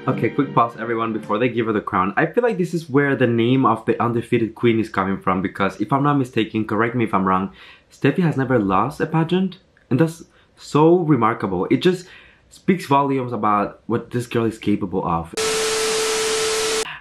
Okay, quick pause everyone before they give her the crown. I feel like this is where the name of the undefeated queen is coming from, because if I'm not mistaken, correct me if I'm wrong, Steffi has never lost a pageant, and that's so remarkable. It just speaks volumes about what this girl is capable of.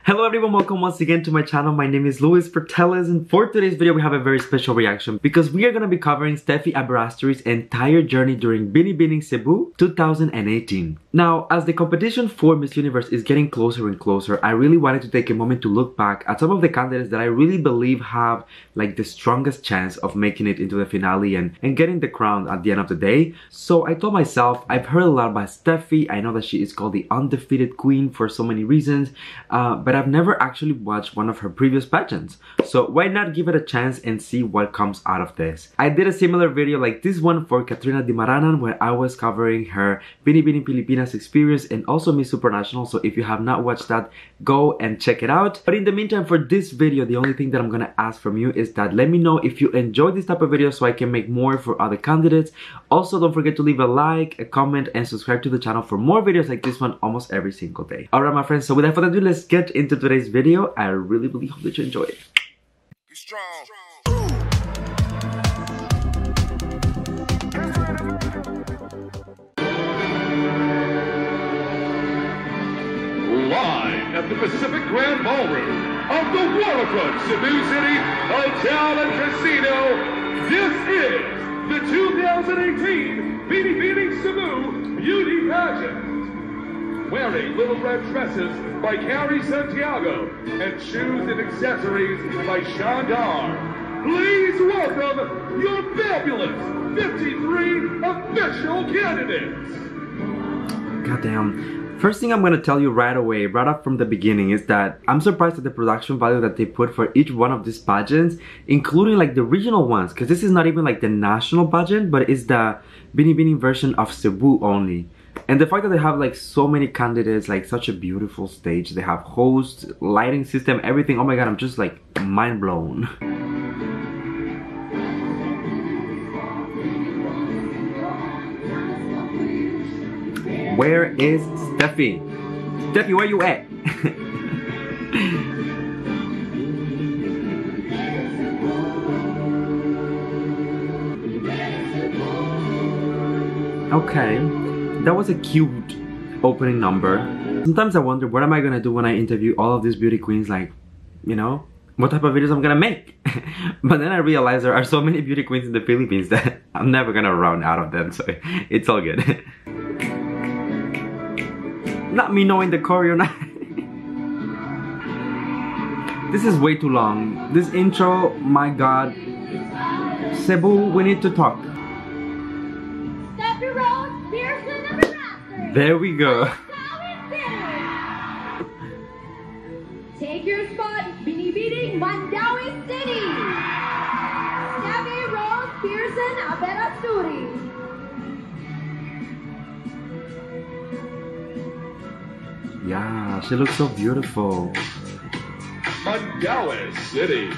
Hello everyone, welcome once again to my channel. My name is Portelles, and for today's video we have a very special reaction because we are going to be covering Steffi Aberasturi's entire journey during Binibining Cebu 2018. Now, as the competition for Miss Universe is getting closer and closer, I really wanted to take a moment to look back at some of the candidates that I really believe have like the strongest chance of making it into the finale and getting the crown at the end of the day. So I told myself, I've heard a lot about Steffi. I know that she is called the undefeated queen for so many reasons, but I've never actually watched one of her previous pageants. So why not give it a chance and see what comes out of this? I did a similar video like this one for Katrina Dimaranan where I was covering her Binibining Pilipinas experience and also Miss Supranational. So if you have not watched that, go and check it out. But in the meantime, for this video, the only thing that I'm gonna ask from you is that let me know if you enjoy this type of video so I can make more for other candidates. Also, don't forget to leave a like, a comment, and subscribe to the channel for more videos like this one almost every single day. Alright my friends, so without further ado, let's get into today's video. I really hope that you enjoy it. Be strong. Live at the Pacific Grand Ballroom of the Waterfront Cebu City Hotel and Casino, this is the 2018 Binibining Cebu Beauty Pageant. Wearing little red dresses by Carrie Santiago and shoes and accessories by Shandar. Please welcome your fabulous 53 official candidates. Goddamn. First thing I'm gonna tell you right away, right up from the beginning, is that I'm surprised at the production value that they put for each one of these pageants, including like the regional ones, because this is not even like the national pageant, but it's the Binibining version of Cebu only. And the fact that they have like so many candidates, like such a beautiful stage, they have hosts, lighting system, everything. Oh my god, I'm just like mind blown. Where is Steffi? Steffi, where you at? Okay, that was a cute opening number. Sometimes I wonder what am I gonna do when I interview all of these beauty queens, like, you know, what type of videos I'm gonna make. But then I realized there are so many beauty queens in the Philippines that I'm never gonna run out of them, so it's all good. Not me knowing the choreo now. This is way too long. This intro, my god. Cebu, we need to talk. Steffi Rose Aberasturi. There we go. Take your spot, Binibining Mandawi City. Steffi Rose Aberasturi. Yeah, she looks so beautiful. Mandawi City.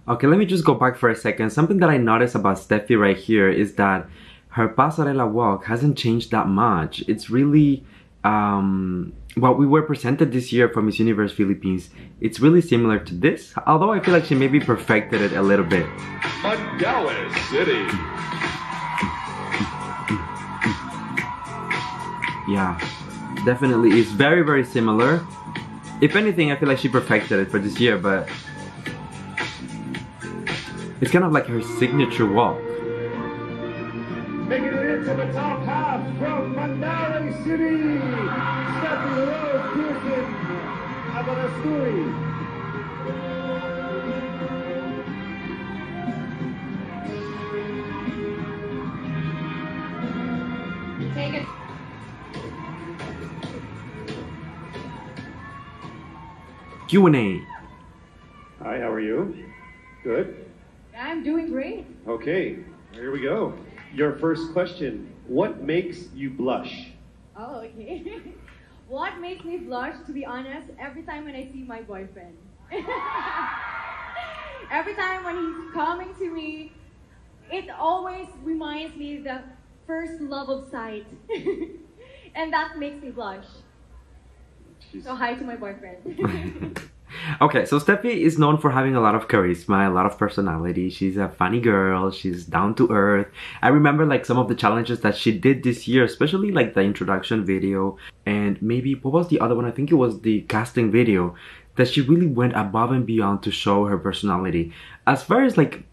Okay, let me just go back for a second. Something that I noticed about Steffi right here is that her pasarela walk hasn't changed that much. It's really what we were presented this year for Miss Universe Philippines. It's really similar to this, although I feel like she maybe perfected it a little bit. Mandawi City. Yeah, definitely it's very similar. If anything, I feel like she perfected it for this year, but it's kind of like her signature walk. Making it into the top half from Mandawi City, Steffi Rose Aberasturi. Take it. Q&A. Hi, how are you? Good? I'm doing great. Okay, here we go. Your first question, what makes you blush? Oh, okay. What makes me blush, to be honest, every time when I see my boyfriend. Every time when he's coming to me, it always reminds me of the first love of sight. And that makes me blush. So hi to my boyfriend. Okay, so Steffi is known for having a lot of charisma, a lot of personality. She's a funny girl. She's down to earth. I remember like some of the challenges that she did this year, especially like the introduction video and maybe what was the other one? I think it was the casting video, that she really went above and beyond to show her personality. As far as like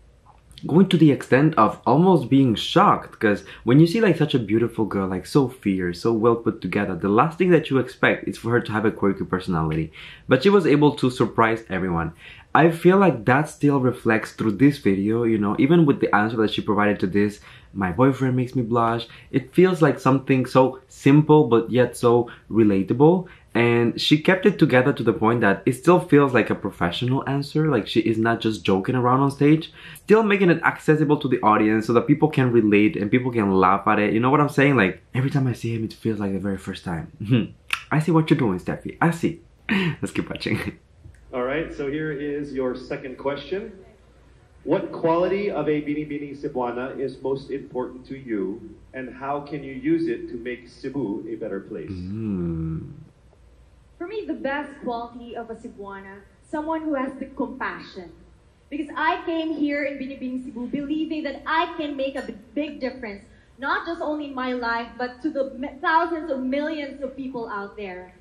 going to the extent of almost being shocked, because when you see like such a beautiful girl, like so fierce, so well put together, the last thing that you expect is for her to have a quirky personality. But she was able to surprise everyone. I feel like that still reflects through this video, you know, even with the answer that she provided to this, my boyfriend makes me blush. It feels like something so simple but yet so relatable. And she kept it together to the point that it still feels like a professional answer, like she is not just joking around on stage, still making it accessible to the audience so that people can relate and people can laugh at it. You know what I'm saying? Like every time I see him, it feels like the very first time. I see what you're doing, Steffi. I see. Let's keep watching. All right, so here is your second question. What quality of a Binibining Cebuana is most important to you, and how can you use it to make Cebu a better place? For me, the best quality of a Cebuana, someone who has the compassion. Because I came here in Binibining Cebu believing that I can make a big difference, not just only in my life, but to the thousands or millions of people out there.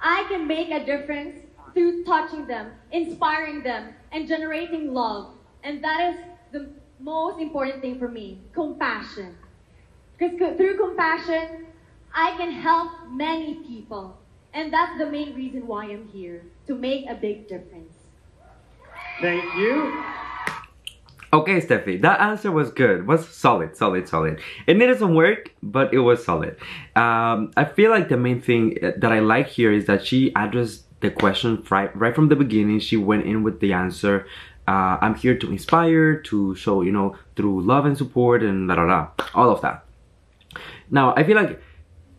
I can make a difference through touching them, inspiring them, and generating love. And that is the most important thing for me, compassion. Because through compassion, I can help many people. And that's the main reason why I'm here, to make a big difference. Thank you. Okay, Steffi, that answer was good. Was solid. It needed some work, but it was solid. I feel like the main thing that I like here is that she addressed the question right from the beginning. She went in with the answer. I'm here to inspire, to show, you know, through love and support and all of that. Now, I feel like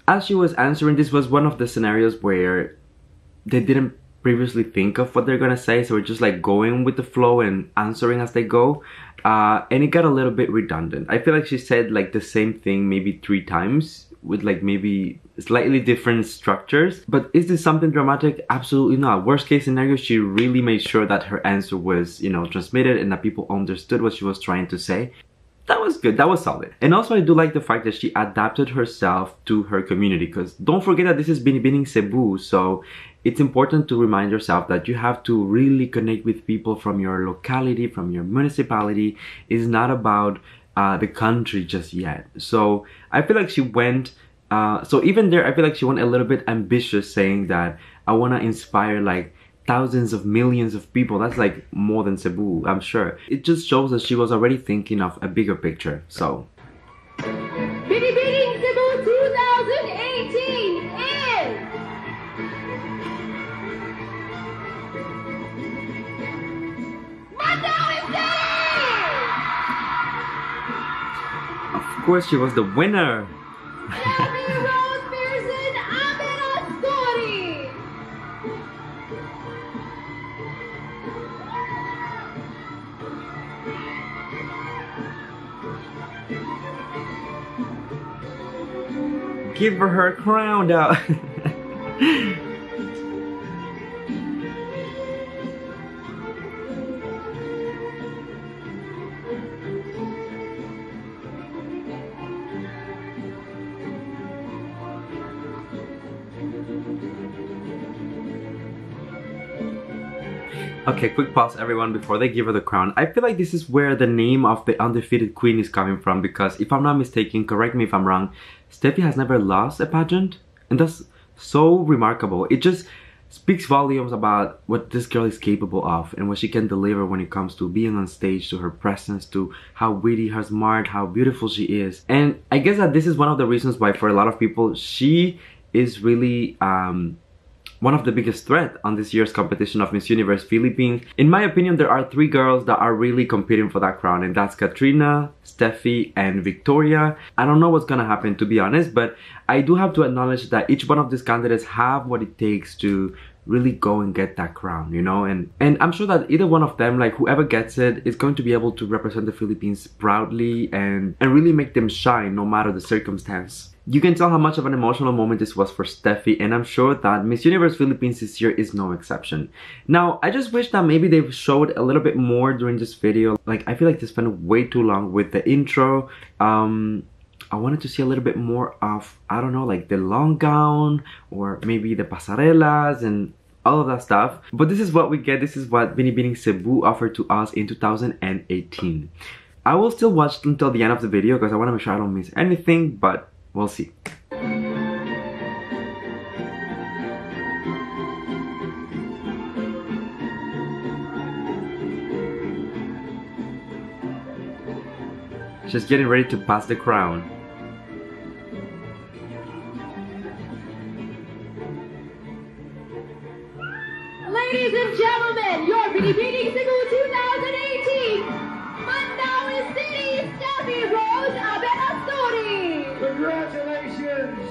as she was answering, this was one of the scenarios where they didn't previously think of what they're gonna say, so we're just like going with the flow and answering as they go, and it got a little bit redundant. I feel like she said like the same thing maybe 3 times with like maybe slightly different structures. But is this something dramatic? Absolutely not. Worst case scenario, she really made sure that her answer was, you know, transmitted and that people understood what she was trying to say. That was good, that was solid. And also I do like the fact that she adapted herself to her community, because don't forget that this is Binibining Cebu, so it's important to remind yourself that you have to really connect with people from your locality, from your municipality. It's not about the country just yet. So I feel like she went, so even there I feel like she went a little bit ambitious, saying that I want to inspire like thousands of millions of people. That's like more than Cebu, I'm sure. It just shows that she was already thinking of a bigger picture. So Binibining Cebu 2018 is... of course she was the winner. Steffi Rose Aberasturi. Give her crown now. Okay, quick pause everyone before they give her the crown. I feel like this is where the name of the undefeated queen is coming from, because if I'm not mistaken, correct me if I'm wrong, Steffi has never lost a pageant, and that's so remarkable. It just speaks volumes about what this girl is capable of and what she can deliver when it comes to being on stage, to her presence, to how witty, how smart, how beautiful she is. And I guess that this is one of the reasons why for a lot of people she is really one of the biggest threat on this year's competition of Miss Universe Philippines. In my opinion, there are 3 girls that are really competing for that crown, and that's Katrina, Steffi, and Victoria. I don't know what's gonna happen, to be honest, but I do have to acknowledge that each one of these candidates have what it takes to really go and get that crown, you know, and I'm sure that either one of them, like whoever gets it, is going to be able to represent the Philippines proudly and really make them shine no matter the circumstance. You can tell how much of an emotional moment this was for Steffi, and I'm sure that Miss Universe Philippines this year is no exception. Now, I just wish that maybe they showed a little bit more during this video. Like, I feel like they spent way too long with the intro. I wanted to see a little bit more of, I don't know, like the long gown or maybe the pasarelas and all of that stuff. But this is what we get. This is what Binibining Cebu offered to us in 2018. I will still watch until the end of the video because I want to make sure I don't miss anything, but we'll see. She's getting ready to pass the crown. Ladies and gentlemen, your Binibining Cebu 2018 Mandaue City Steffi Rose Aberasturi. Congratulations!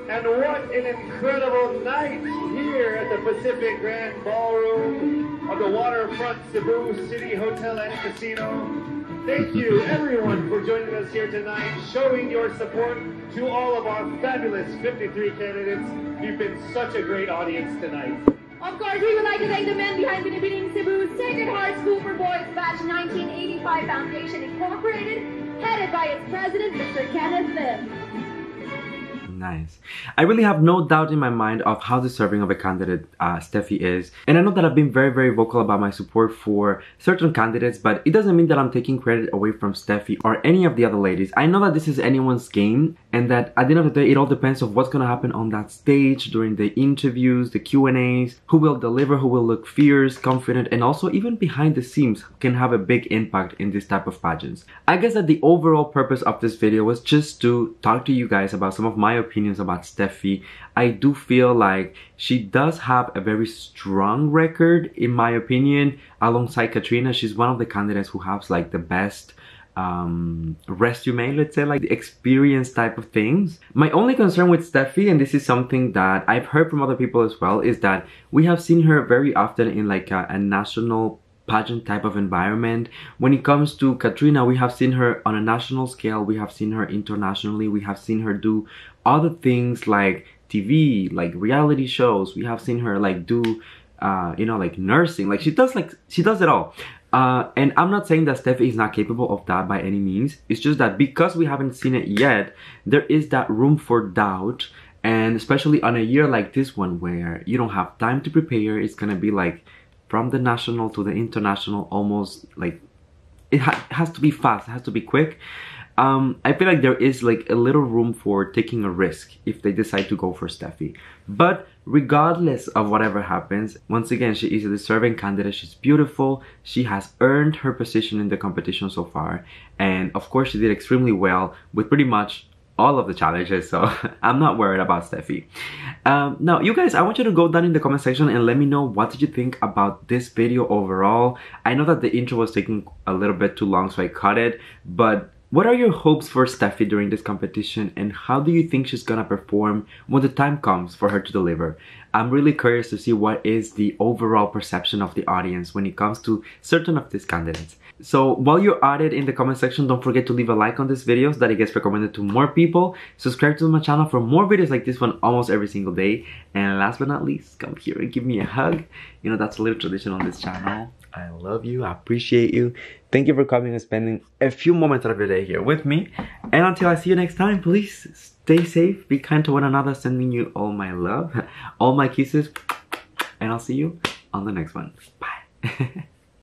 And what an incredible night here at the Pacific Grand Ballroom of the Waterfront Cebu City Hotel and Casino. Thank you everyone for joining us here tonight, showing your support to all of our fabulous 53 candidates. You've been such a great audience tonight. Of course, we would like to thank the men behind Binibining Cebu's Sacred Heart School for Boys Batch 1985 Foundation Incorporated, headed by its president, Mr. Kenneth Lim. Nice. I really have no doubt in my mind of how deserving of a candidate Steffi is. And I know that I've been very, very vocal about my support for certain candidates, but it doesn't mean that I'm taking credit away from Steffi or any of the other ladies. I know that this is anyone's game and that at the end of the day, it all depends on what's going to happen on that stage during the interviews, the Q&As, who will deliver, who will look fierce, confident, and also even behind the scenes can have a big impact in this type of pageants. I guess that the overall purpose of this video was just to talk to you guys about some of my opinions about Steffi. I do feel like she does have a very strong record, in my opinion, alongside Katrina. She's one of the candidates who has like the best resume, let's say, like the experience type of things. My only concern with Steffi, and this is something that I've heard from other people as well, is that we have seen her very often in like a national pageant type of environment. When it comes to Katrina, we have seen her on a national scale, we have seen her internationally, we have seen her do other things like TV, like reality shows. We have seen her like do you know, like nursing. Like she does it all. And I'm not saying that Steffi is not capable of that by any means. It's just that because we haven't seen it yet, there is that room for doubt. And especially on a year like this one where you don't have time to prepare, it's gonna be like from the national to the international, almost like it has to be fast, it has to be quick. I feel like there is like a little room for taking a risk if they decide to go for Steffi. But regardless of whatever happens, once again, she is a deserving candidate. She's beautiful. She has earned her position in the competition so far. And of course, she did extremely well with pretty much all of the challenges, so I'm not worried about Steffi. Now, you guys, I want you to go down in the comment section and let me know what did you think about this video overall. I know that the intro was taking a little bit too long, so I cut it, but what are your hopes for Steffi during this competition, and how do you think she's gonna perform when the time comes for her to deliver? I'm really curious to see what is the overall perception of the audience when it comes to certain of these candidates. So while you're at it in the comment section, don't forget to leave a like on this video so that it gets recommended to more people. Subscribe to my channel for more videos like this one almost every single day. And last but not least, come here and give me a hug. You know, that's a little tradition on this channel. I love you. I appreciate you. Thank you for coming and spending a few moments of your day here with me. And until I see you next time, please stay safe, be kind to one another, sending you all my love, all my kisses, and I'll see you on the next one. Bye.